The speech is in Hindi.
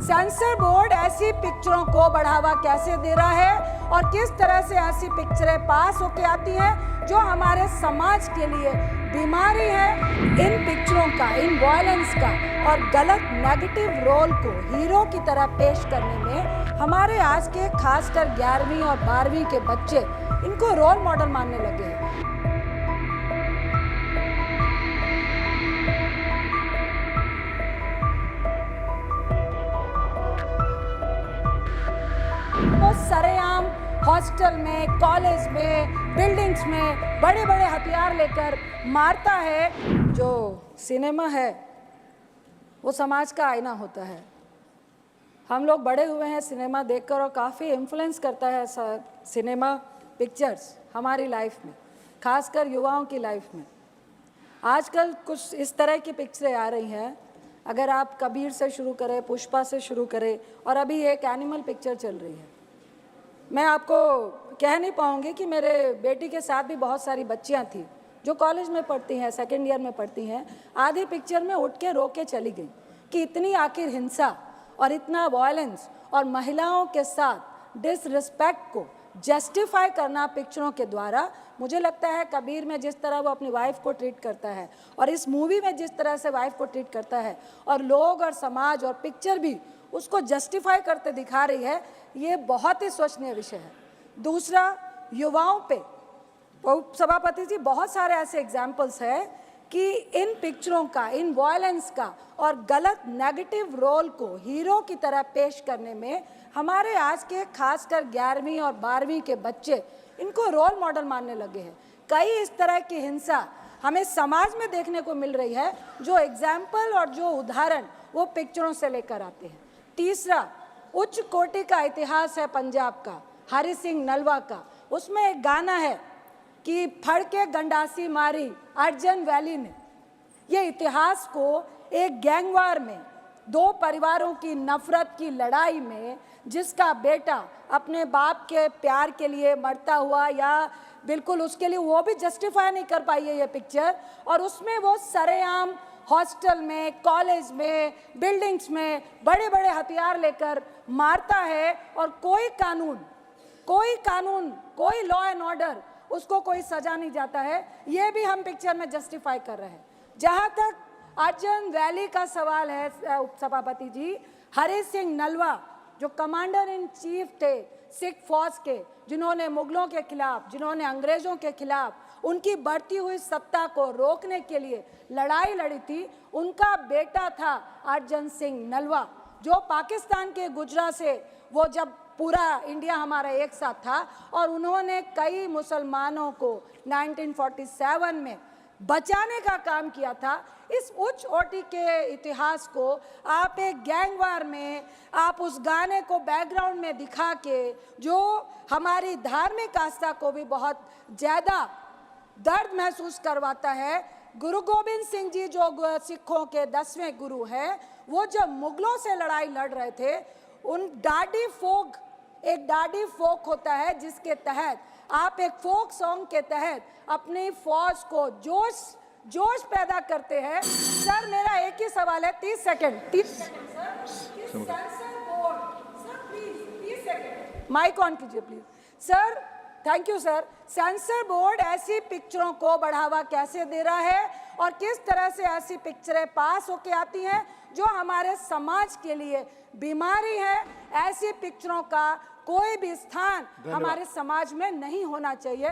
सेंसर बोर्ड ऐसी पिक्चरों को बढ़ावा कैसे दे रहा है और किस तरह से ऐसी पिक्चरें पास होके आती हैं जो हमारे समाज के लिए बीमारी है। इन पिक्चरों का, इन वायलेंस का और गलत नेगेटिव रोल को हीरो की तरह पेश करने में हमारे आज के खासकर 11वीं और 12वीं के बच्चे इनको रोल मॉडल मानने लगे हैं। वो सरेआम हॉस्टल में, कॉलेज में, बिल्डिंग्स में बड़े बड़े हथियार लेकर मारता है। जो सिनेमा है वो समाज का आईना होता है। हम लोग बड़े हुए हैं सिनेमा देखकर और काफ़ी इन्फ्लुएंस करता है सिनेमा पिक्चर्स हमारी लाइफ में, खासकर युवाओं की लाइफ में। आजकल कुछ इस तरह की पिक्चरें आ रही हैं। अगर आप कबीर से शुरू करें, पुष्पा से शुरू करें और अभी एक एनिमल पिक्चर चल रही है। मैं आपको कह नहीं पाऊँगी कि मेरे बेटी के साथ भी बहुत सारी बच्चियाँ थी जो कॉलेज में पढ़ती हैं, सेकेंड ईयर में पढ़ती हैं। आधी पिक्चर में उठ के रो के चली गई कि इतनी आखिर हिंसा और इतना वायलेंस और महिलाओं के साथ डिसरिस्पेक्ट को जस्टिफाई करना पिक्चरों के द्वारा। मुझे लगता है कबीर में जिस तरह वो अपनी वाइफ को ट्रीट करता है और इस मूवी में जिस तरह से वाइफ को ट्रीट करता है और लोग और समाज और पिक्चर भी उसको जस्टिफाई करते दिखा रही है, ये बहुत ही सोचनीय विषय है। दूसरा, युवाओं पे सभापति जी बहुत सारे ऐसे एग्जाम्पल्स हैं कि इन पिक्चरों का, इन वायलेंस का और गलत नेगेटिव रोल को हीरो की तरह पेश करने में हमारे आज के खासकर 11वीं और 12वीं के बच्चे इनको रोल मॉडल मानने लगे हैं। कई इस तरह की हिंसा हमें समाज में देखने को मिल रही है जो एग्जाम्पल और जो उदाहरण वो पिक्चरों से लेकर आते हैं। तीसरा, उच्च कोटि का इतिहास है पंजाब का, हरि सिंह नलवा का। उसमें एक गाना है कि फड़ के गंडासी मारी अर्जन वैली ने। ये इतिहास को एक गैंगवार में, दो परिवारों की नफरत की लड़ाई में, जिसका बेटा अपने बाप के प्यार के लिए मरता हुआ या बिल्कुल उसके लिए वो भी जस्टिफाई नहीं कर पाई है ये पिक्चर। और उसमें वो सरेआम हॉस्टल में, कॉलेज में, बिल्डिंग्स में बड़े बड़े हथियार लेकर मारता है और कोई कानून, कोई लॉ एंड ऑर्डर, उसको कोई सजा नहीं जाता है। ये भी हम पिक्चर में जस्टिफाई कर रहे हैं। जहाँ तक अर्जन वैली का सवाल है सभापति जी, हरि सिंह नलवा जो कमांडर इन चीफ थे सिख फौज के, जिन्होंने मुगलों के खिलाफ, जिन्होंने अंग्रेजों के खिलाफ उनकी बढ़ती हुई सत्ता को रोकने के लिए लड़ाई लड़ी थी, उनका बेटा था अर्जन सिंह नलवा जो पाकिस्तान के गुजरात से, वो जब पूरा इंडिया हमारा एक साथ था और उन्होंने कई मुसलमानों को 1947 में बचाने का काम किया था। इस उच्च कोटि के इतिहास को आप एक गैंगवार में, आप उस गाने को बैकग्राउंड में दिखा के जो हमारी धार्मिक आस्था को भी बहुत ज़्यादा दर्द महसूस करवाता है। गुरु गोबिंद सिंह जी जो सिखों के 10वें गुरु हैं, वो जब मुगलों से लड़ाई लड़ रहे थे, उन डाडी फोक, एक डाडी फोक होता है जिसके तहत आप एक फोक सॉन्ग के तहत अपनी फौज को जोश पैदा करते हैं। सर मेरा एक ही सवाल है, 30 सेकंड माइक ऑन कीजिए please sir. Thank you sir. Sensor board ऐसी पिक्चरों को बढ़ावा कैसे दे रहा है और किस तरह से ऐसी पिक्चरें पास होके आती हैं जो हमारे समाज के लिए बीमारी है। ऐसी पिक्चरों का कोई भी स्थान हमारे समाज में नहीं होना चाहिए।